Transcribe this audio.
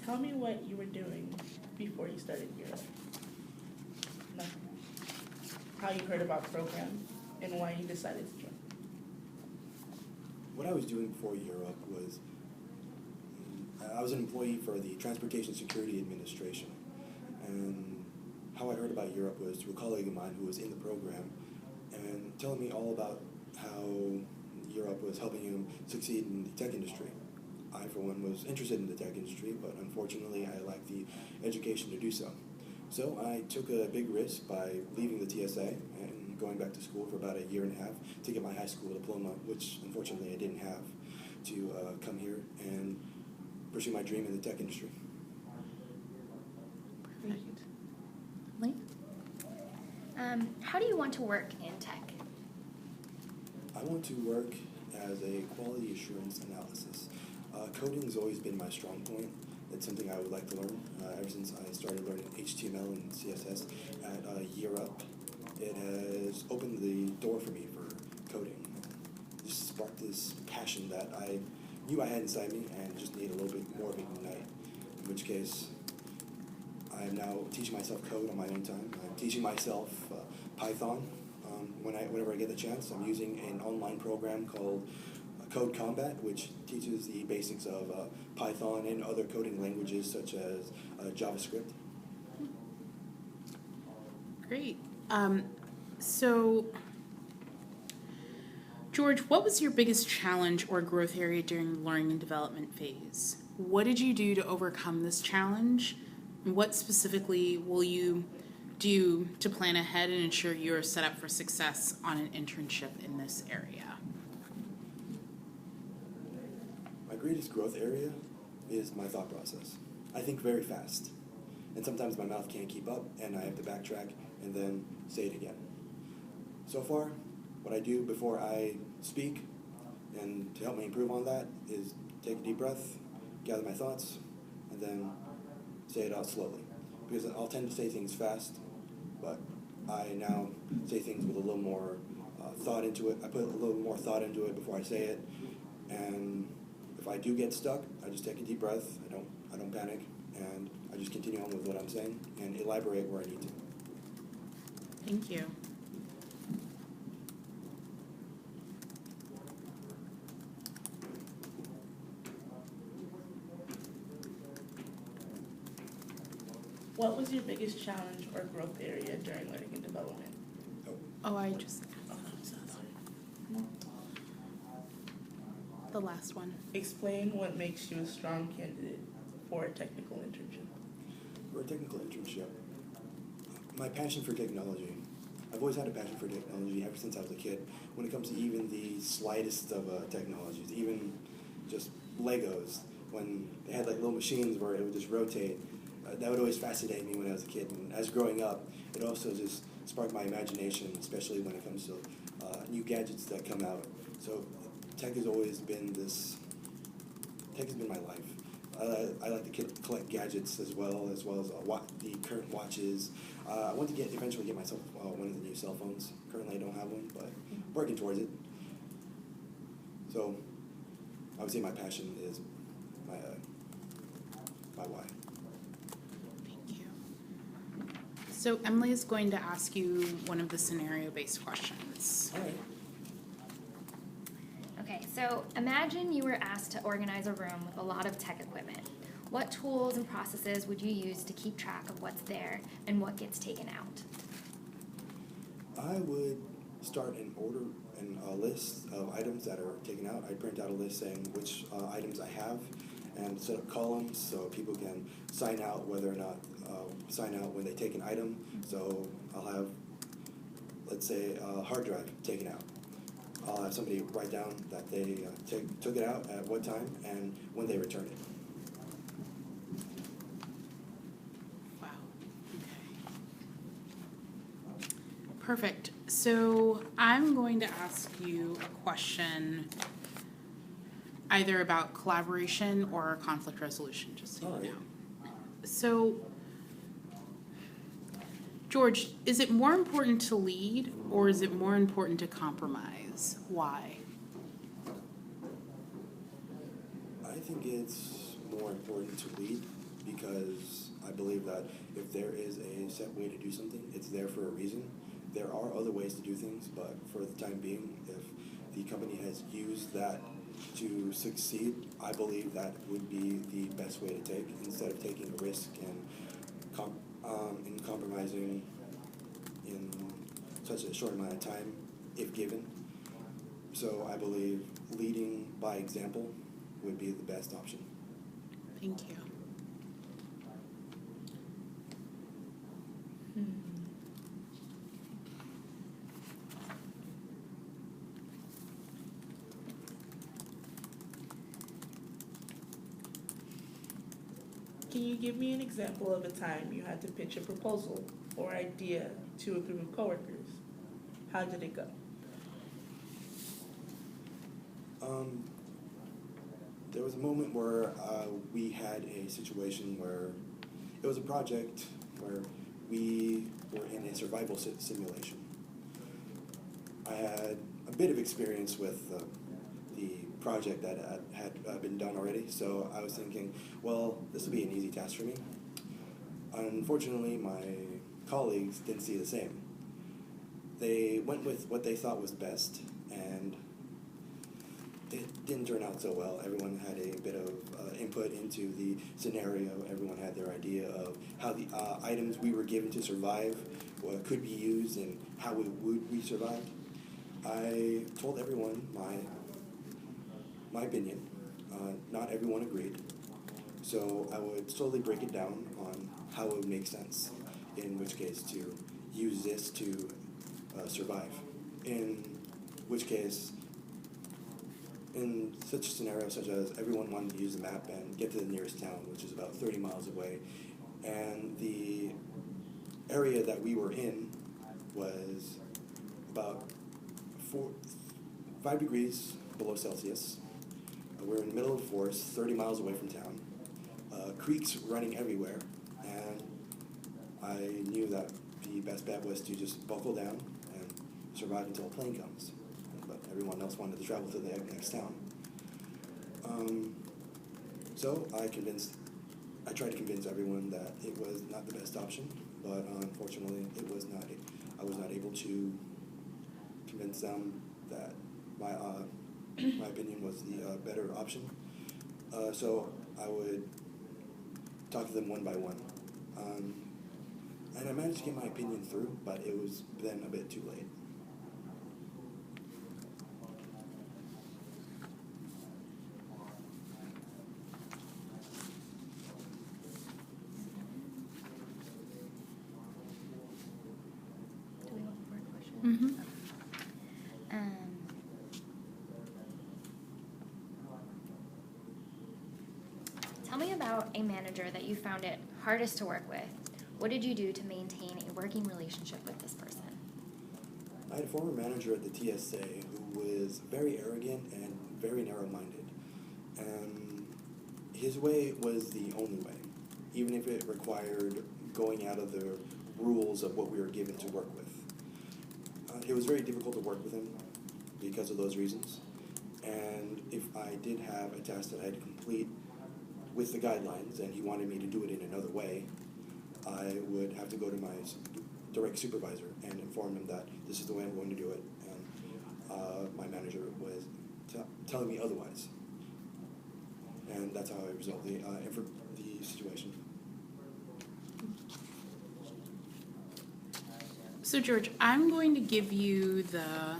Tell me what you were doing before you started Europe. Nothing. How you heard about the program and why you decided to join. What I was doing before Europe was I was an employee for the Transportation Security Administration, and how I heard about Europe was through a colleague of mine who was in the program and telling me all about how Europe was helping him succeed in the tech industry. I, for one, was interested in the tech industry, but unfortunately I lacked the education to do so. So I took a big risk by leaving the TSA and going back to school for about a year and a half to get my high school diploma, which unfortunately I didn't have, to come here and pursue my dream in the tech industry. Perfect. Lee? How do you want to work in tech? I want to work as a quality assurance analysis. Coding has always been my strong point. It's something I would like to learn. Ever since I started learning HTML and CSS at Year Up, it has opened the door for me for coding. It just sparked this passion that I knew I had inside me and just need a little bit more of it ignite. In which case, I am now teaching myself code on my own time. I'm teaching myself Python whenever I get the chance. I'm using an online program called Code Combat, which teaches the basics of Python and other coding languages such as JavaScript. Great. So, George, what was your biggest challenge or growth area during the learning and development phase? What did you do to overcome this challenge? And what specifically will you do to plan ahead and ensure you are set up for success on an internship in this area? My greatest growth area is my thought process. I think very fast, and sometimes my mouth can't keep up, and I have to backtrack and then say it again. So far, what I do before I speak, and to help me improve on that, is take a deep breath, gather my thoughts, and then say it out slowly. Because I'll tend to say things fast, but I now say things with a little more thought into it. I put a little more thought into it before I say it, and if I do get stuck, I just take a deep breath. I don't panic, and I just continue on with what I'm saying and elaborate where I need to. Thank you. What was your biggest challenge or growth area during learning and development? Oh, I just Oh, I'm so sorry. the last one. Explain what makes you a strong candidate for a technical internship. For a technical internship, my passion for technology. I've always had a passion for technology ever since I was a kid. When it comes to even the slightest of technologies, even just Legos, when they had like little machines where it would just rotate, that would always fascinate me when I was a kid. And as growing up, it also just sparked my imagination, especially when it comes to new gadgets that come out. So tech has always been my life. I like to collect gadgets as well as the current watches. I want to eventually get myself one of the new cell phones. Currently I don't have one, but working towards it. So I would say my passion is my why. Thank you. So Emily is going to ask you one of the scenario-based questions. All right. Okay, so imagine you were asked to organize a room with a lot of tech equipment. What tools and processes would you use to keep track of what's there and what gets taken out? I would start an order and a list of items that are taken out. I print out a list saying which items I have and set up columns so people can sign out whether or not sign out when they take an item. So I'll have, let's say, a hard drive taken out. I'll have somebody write down that they took it out at what time and when they return it. Wow. Okay. Perfect. So I'm going to ask you a question either about collaboration or conflict resolution, just so All you right. know. So, George, is it more important to lead or is it more important to compromise? Why? I think it's more important to lead because I believe that if there is a set way to do something, it's there for a reason. There are other ways to do things, but for the time being, if the company has used that to succeed, I believe that would be the best way to take, instead of taking a risk and compromising in such a short amount of time, if given. So I believe leading by example would be the best option. Thank you. Can you give me an example of a time you had to pitch a proposal or idea to a group of coworkers? How did it go? There was a moment where we had a situation where it was a project where we were in a survival simulation. I had a bit of experience with the project that had been done already, so I was thinking, well, this will be an easy task for me. Unfortunately, my colleagues didn't see the same. They went with what they thought was best, and it didn't turn out so well. Everyone had a bit of input into the scenario. Everyone had their idea of how the items we were given to survive could be used and how we survived. I told everyone my opinion. Not everyone agreed. So I would slowly break it down on how it would make sense, in which case to use this to survive. In which case, in such a scenario such as everyone wanted to use the map and get to the nearest town, which is about 30 miles away, and the area that we were in was about 5 degrees below Celsius. We're in the middle of the forest, 30 miles away from town. Creeks running everywhere, and I knew that the best bet was to just buckle down and survive until a plane comes. But everyone else wanted to travel to the next town. So I tried to convince everyone that it was not the best option, but unfortunately it was not. I was not able to convince them that my opinion was the better option. So I would talk to them one by one. And I managed to get my opinion through, but it was then a bit too late. Do we have more questions? Mm-hmm. Tell me about a manager that you found it hardest to work with. What did you do to maintain a working relationship with this person? I had a former manager at the TSA who was very arrogant and very narrow-minded. And his way was the only way, even if it required going out of the rules of what we were given to work with. It was very difficult to work with him because of those reasons. And if I did have a task that I had to complete with the guidelines and he wanted me to do it in another way, I would have to go to my direct supervisor and inform him that this is the way I'm going to do it. And my manager was telling me otherwise. And that's how I resolved the situation. So George, I'm going to give you the